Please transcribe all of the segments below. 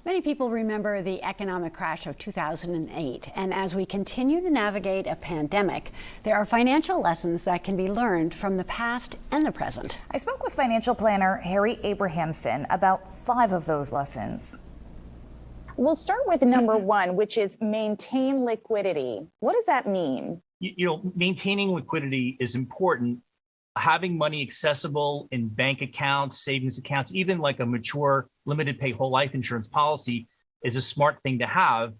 Many people remember the economic crash of 2008, and as we continue to navigate a pandemic, there are financial lessons that can be learned from the past and the present. I spoke with financial planner Harry Abrahamsen about 5 of those lessons. We'll start with number 1, which is maintain liquidity. What does that mean? Maintaining liquidity is important. Having money accessible in bank accounts, savings accounts, even like a mature limited pay whole life insurance policy is a smart thing to have.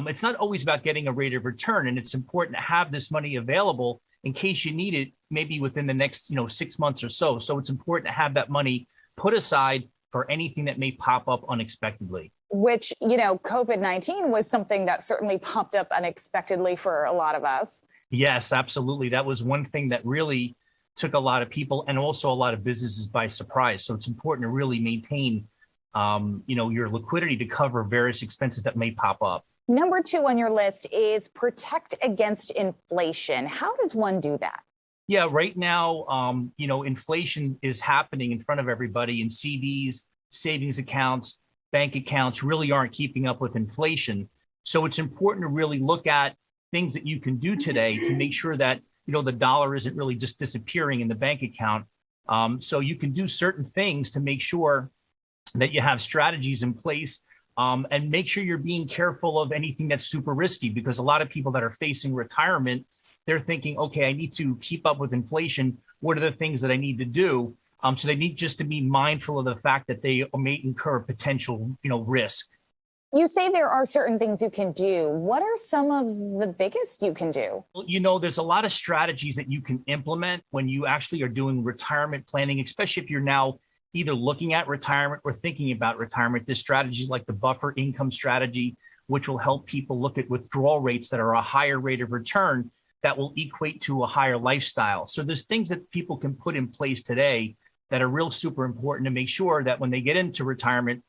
It's not always about getting a rate of return, and it's important to have this money available in case you need it, maybe within the next 6 months or so. So it's important to have that money put aside for anything that may pop up unexpectedly. Which, COVID-19 was something that certainly popped up unexpectedly for a lot of us. Yes, absolutely. That was one thing that really took a lot of people and also a lot of businesses by surprise. So it's important to really maintain, your liquidity to cover various expenses that may pop up. Number 2 on your list is protect against inflation. How does one do that? Yeah, right now, inflation is happening in front of everybody, and CDs, savings accounts, bank accounts really aren't keeping up with inflation. So it's important to really look at things that you can do today to make sure that the dollar isn't really just disappearing in the bank account. So you can do certain things to make sure that you have strategies in place, and make sure you're being careful of anything that's super risky, because a lot of people that are facing retirement, they're thinking, okay, I need to keep up with inflation. What are the things that I need to do? So they need just to be mindful of the fact that they may incur potential, risk. You say there are certain things you can do. What are some of the biggest you can do? Well, there's a lot of strategies that you can implement when you actually are doing retirement planning, especially if you're now either looking at retirement or thinking about retirement. There's strategies like the buffer income strategy, which will help people look at withdrawal rates that are a higher rate of return that will equate to a higher lifestyle. So there's things that people can put in place today that are real super important to make sure that when they get into retirement,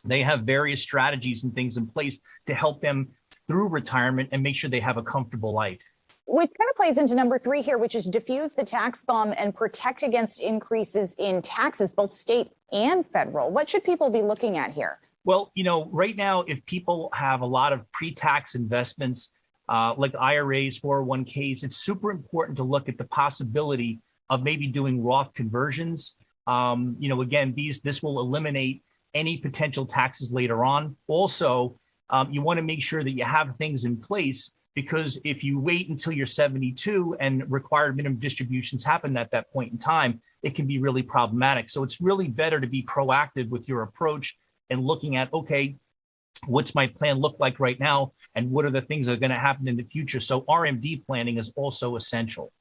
they have various strategies and things in place to help them through retirement and make sure they have a comfortable life. Which kind of plays into number 3 here, which is diffuse the tax bomb and protect against increases in taxes, both state and federal. What should people be looking at here? Well, right now, if people have a lot of pre-tax investments, like IRAs, 401ks, it's super important to look at the possibility of maybe doing Roth conversions. Again, this will eliminate any potential taxes later on. Also, you want to make sure that you have things in place, because if you wait until you're 72 and required minimum distributions happen at that point in time, it can be really problematic. So it's really better to be proactive with your approach and looking at, okay, what's my plan look like right now? And what are the things that are going to happen in the future? So RMD planning is also essential.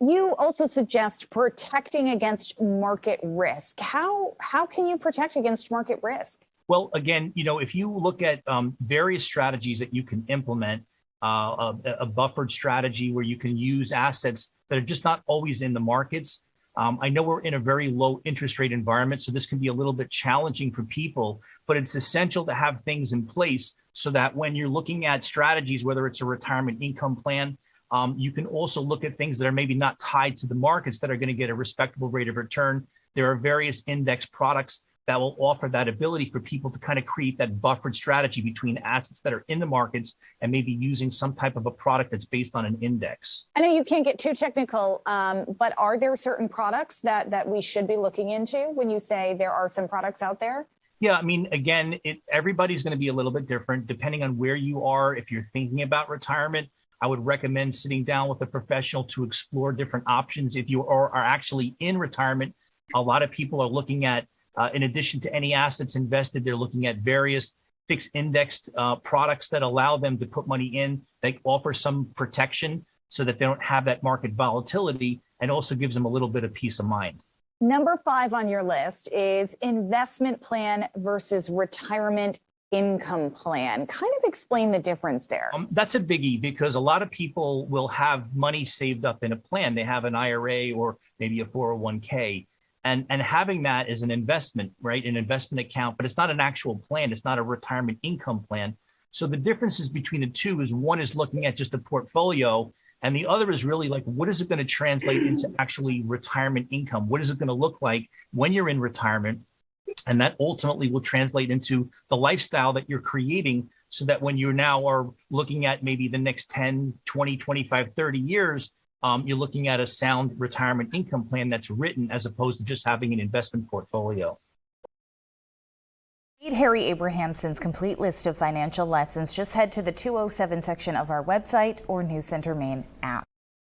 You also suggest protecting against market risk. How can you protect against market risk? Well, again, if you look at various strategies that you can implement, a buffered strategy where you can use assets that are just not always in the markets. I know we're in a very low interest rate environment, so this can be a little bit challenging for people, but it's essential to have things in place so that when you're looking at strategies, whether it's a retirement income plan, you can also look at things that are maybe not tied to the markets that are going to get a respectable rate of return. There are various index products that will offer that ability for people to kind of create that buffered strategy between assets that are in the markets and maybe using some type of a product that's based on an index. I know you can't get too technical, but are there certain products that we should be looking into when you say there are some products out there? Yeah, I mean, again, everybody's going to be a little bit different depending on where you are. If you're thinking about retirement, I would recommend sitting down with a professional to explore different options. If you are actually in retirement, a lot of people are looking at, in addition to any assets invested, they're looking at various fixed indexed products that allow them to put money in. They offer some protection so that they don't have that market volatility, and also gives them a little bit of peace of mind. Number 5 on your list is investment plan versus retirement income plan. Kind of explain the difference there. That's a biggie, because a lot of people will have money saved up in a plan. They have an IRA or maybe a 401k. And having that is an investment, right? An investment account, but it's not an actual plan. It's not a retirement income plan. So the differences between the two is one is looking at just a portfolio, and the other is really like, what is it going to translate into actually retirement income? What is it going to look like when you're in retirement? And that ultimately will translate into the lifestyle that you're creating, so that when you now are looking at maybe the next 10, 20, 25, 30 years, you're looking at a sound retirement income plan that's written as opposed to just having an investment portfolio. Read Harry Abrahamsen's complete list of financial lessons. Just head to the 207 section of our website or News Center Maine app.